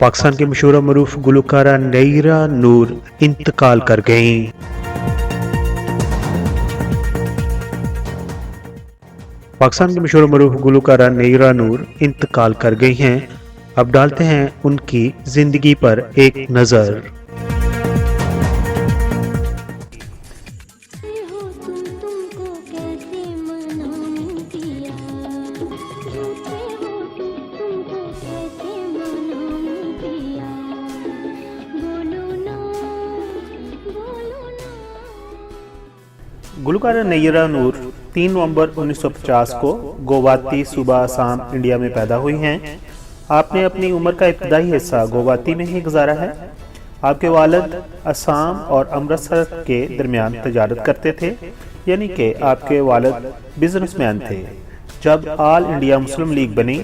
पाकिस्तान की मशहूर और मरूफ गुलकारा नयीरा नूर इंतकाल कर गईं। पाकिस्तान की मशहूर और मरूफ गुलकारा नयीरा नूर इंतकाल कर गई हैं। अब डालते हैं उनकी जिंदगी पर एक नजर। गुलकारा नयीरा नूर 3 नवंबर 1950 को गुवाहाटी सूबा असम इंडिया में पैदा हुई हैं। आपने अपनी उम्र का इब्तदाई हिस्सा गुवाहाटी में ही गुजारा है। आपके वालिद असम और अमृतसर के दरमियान तजारत करते थे, यानी कि आपके वालिद बिजनेसमैन थे। जब ऑल इंडिया मुस्लिम लीग बनी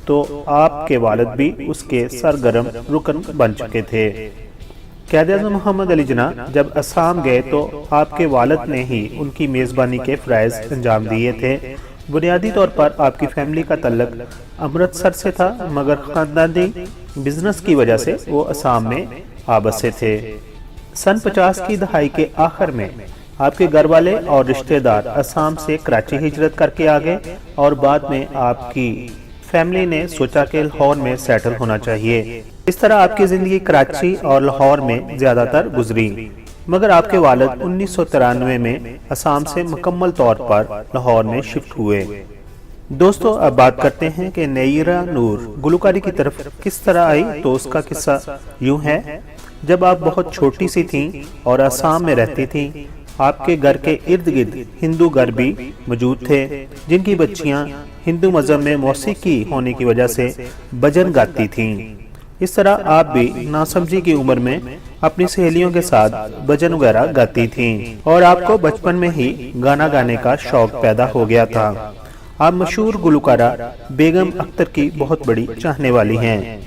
तो आपके वालिद भी उसके सरगर्म रुकन बन चुके थे। क़ायद-ए-आज़म मोहम्मद अली जिन्ना जब असम गए तो आपके वालिद ने ही उनकी मेज़बानी के फ़राइज़ अंजाम दिए थे। बुनियादी तौर पर आपकी फैमिली का तल्लक अमृतसर से था, मगर ख़ानदानी बिजनेस की वजह से वो असम में आ बसे थे। सन 50 की दहाई के आखिर में आपके घर वाले और रिश्तेदार असम से कराची हिजरत करके आ गए और बाद में आपकी फैमिली ने सोचा कि लाहौर में सेटल होना चाहिए। इस तरह आपकी जिंदगी कराची और लाहौर में ज्यादातर गुजरी, मगर आपके वालिद 1993 में असम से मुकम्मल तौर पर लाहौर में शिफ्ट हुए। दोस्तों, अब बात करते हैं कि नयीरा नूर गुलकारी की तरफ किस तरह आई। तो उसका किस्सा यूं है। जब आप बहुत छोटी सी थीं और असम में रहती थीं, आपके घर के इर्द गिर्द हिंदू घर भी मौजूद थे, जिनकी बच्चियां हिंदू मजहब में मौसीकी होने की वजह से भजन गाती थीं। इस तरह आप भी नासमझी की उम्र में अपनी सहेलियों के साथ भजन वगैरह गाती थीं और आपको बचपन में ही गाना गाने का शौक पैदा हो गया था। आप मशहूर गुलकारा बेगम अख्तर की बहुत बड़ी चाहने वाली हैं।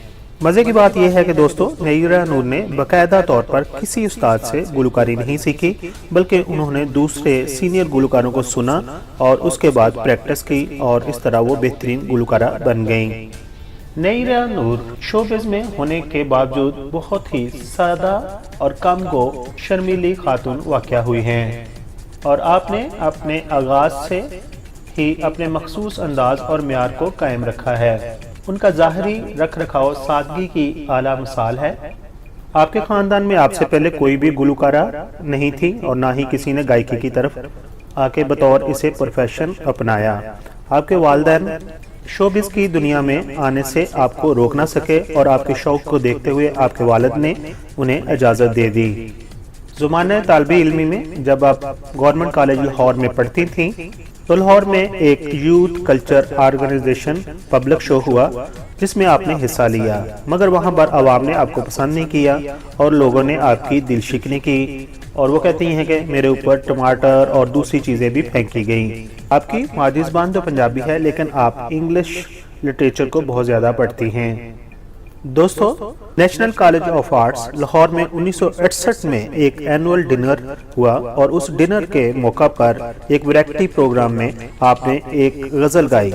मजे की बात यह है कि दोस्तों, नयीरा नूर ने बाकायदा तौर पर किसी उस्ताद से गुलकारी नहीं सीखी, बल्कि उन्होंने दूसरे सीनियर गुलकारों को सुना और उसके बाद प्रैक्टिस की और इस तरह वो बेहतरीन गुलकारा बन गईं। नयीरा नूर शोबिज़ में होने के बावजूद बहुत ही सादा और कम गो शर्मीली खातून वाक़या हुई हैं और आपने अपने आगाज से ही अपने मखसूस अंदाज और म्यार को कायम रखा है। उनका ज़ाहरी रख रखाव सादगी की आला मिसाल है। आपके ख़ानदान में आपसे पहले कोई भी गुलकारा नहीं थी और ना ही किसी ने गायकी की तरफ आके बतौर इसे प्रोफेशन अपनाया। आपके वालिदैन शोबिज़ की दुनिया में आने से आपको रोक ना सके और आपके शौक को देखते हुए आपके वालिद ने उन्हें इजाज़त दे दी। ज़माने तालिबे इल्मी में जब आप गवर्नमेंट कॉलेज लाहौर में पढ़ती थीं तो लाहौर में एक youth culture organisation public show हुआ जिसमें आपने हिस्सा लिया, मगर वहां पर आवाम ने आपको पसंद नहीं किया और लोगों ने आपकी दिलशिकनी की और वो कहती हैं कि मेरे ऊपर टमाटर और दूसरी चीज़ें भी फेंकी गई। आपकी मादरी ज़बान तो पंजाबी है, लेकिन आप इंग्लिश लिटरेचर को बहुत ज़्यादा पढ़ती हैं। दोस्तों, national college of arts Lahore में 1968 में एक एनुअल डिनर हुआ और उस डिनर के मौका पर एक वैरायटी प्रोग्राम में आपने एक गज़ल गाई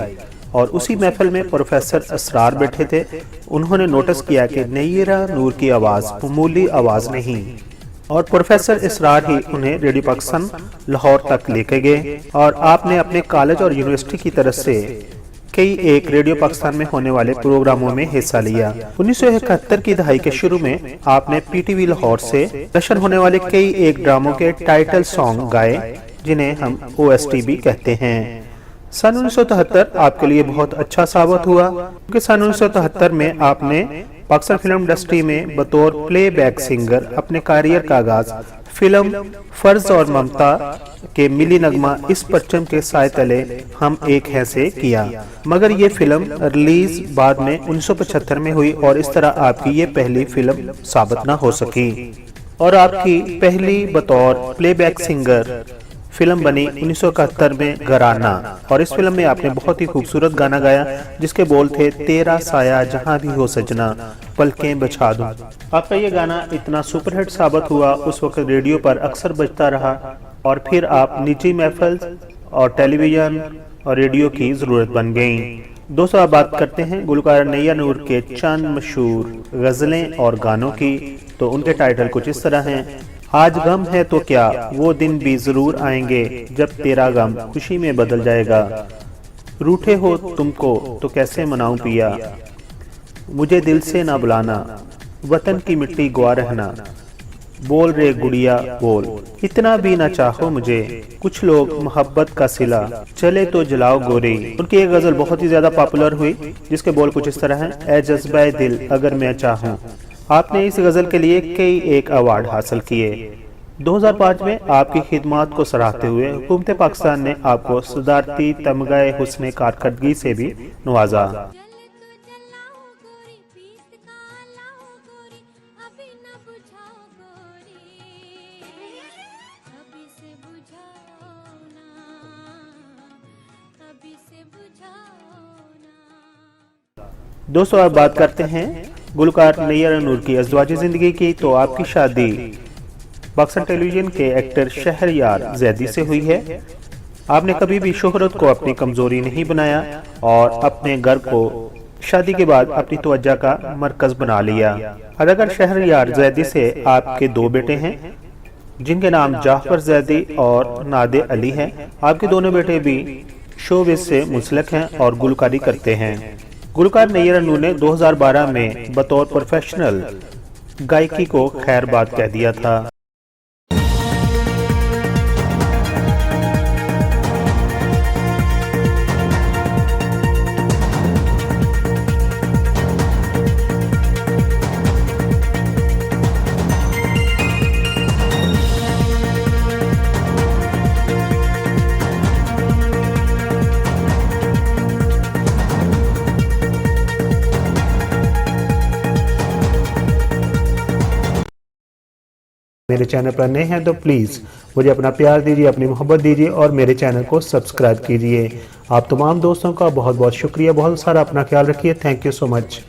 और उसी महफिल में प्रोफेसर असरार बैठे थे। उन्होंने नोटिस किया कि नयीरा नूर की आवाज़ मामूली आवाज़ नहीं और प्रोफेसर असरार ही उन्हें रेडियो पाकिस्तान लाहौर तक लेके गए और आपने अपने कॉलेज और यूनिवर्सिटी की तरफ से कई एक रेडियो पाकिस्तान में होने वाले प्रोग्रामों में हिस्सा लिया। 1971 की दहाई के शुरू में आपने पीटीवी लाहौर से नशर होने वाले कई एक ड्रामों के टाइटल सॉन्ग गाए, जिन्हें हम OST भी कहते हैं। सन 1973 आपके लिए बहुत अच्छा साबित हुआ, क्योंकि सन 1973 में आपने पाकिस्तान फिल्म इंडस्ट्री में बतौर प्लेबैक सिंगर अपने करियर का आगाज फिल्म फर्ज और ममता के मिली नगमा इस परचम के साए तले हम एक हैं से किया, मगर ये फिल्म रिलीज बाद में 1975 में हुई और इस तरह आपकी ये पहली फिल्म साबित ना हो सकी और आपकी पहली बतौर प्लेबैक सिंगर फिल्म बनी 1971 में घराना और इस फिल्म में आपने बहुत ही खूबसूरत गाना गाया जिसके बोल थे तेरा साया जहां भी हो सजना पलकें बछा दूं। आपका ये गाना इतना सुपरहिट साबित हुआ, उस वक्त रेडियो पर अक्सर बजता रहा और फिर आप निजी महफिल और टेलीविजन और रेडियो की जरूरत बन गई। दोस्तों आप बात करते हैं गुलकार नैयर नूर के चंद मशहूर गज़लें और गानों की। तो उनके टाइटल कुछ इस तरह हैं। आज गम है तो क्या, वो दिन भी ज़रूर आएंगे जब तेरा गम खुशी में बदल जाएगा। रूठे हो तुमको तो कैसे मनाऊं पिया, मुझे दिल से ना बुलाना, वतन की मिट्टी गुआ रहना, बोल रे गुड़िया बोल, इतना भी ना चाहो मुझे, कुछ लोग मोहब्बत का सिला, चले तो जलाओ गोरी। उनकी एक गजल बहुत ही ज्यादा पॉपुलर हुई जिसके बोल कुछ इस तरह हैं। ए जज्बा दिल अगर मैं चाहूं। आपने इस गजल के लिए कई एक अवार्ड हासिल किए। 2005 में आपकी खिदमत को सराहते हुए हुकूमत पाकिस्तान ने आपको सदारती तमगाए हुस्न कारकर्दगी से भी नवाजा। दोस्तों आप बात करते हैं गुलकार नैयर नूर की अज़वाजी ज़िंदगी की। तो आपकी शादी पाकिस्तान टेलीविज़न के एक्टर शहरयार जैदी से हुई है। आपने कभी भी शोहरत को अपनी कमज़ोरी नहीं बनाया और अपने घर को शादी के बाद अपनी तवज्जो का मरकज़ बना लिया। अदाकार शहरयार जैदी से आपके 2 बेटे हैं जिनके नाम जाफर जैदी और नादे अली हैं। आपके दोनों बेटे भी शोबिज़ से मुंसलिक हैं और गुलकारी करते हैं। गुलकार नैयर नूर ने 2012 में बतौर प्रोफेशनल गायकी को खैरबाद कह दिया था। मेरे चैनल पर नए हैं तो प्लीज़ मुझे अपना प्यार दीजिए, अपनी मोहब्बत दीजिए और मेरे चैनल को सब्सक्राइब कीजिए। आप तमाम दोस्तों का बहुत बहुत शुक्रिया। बहुत सारा अपना ख्याल रखिए। Thank you so much.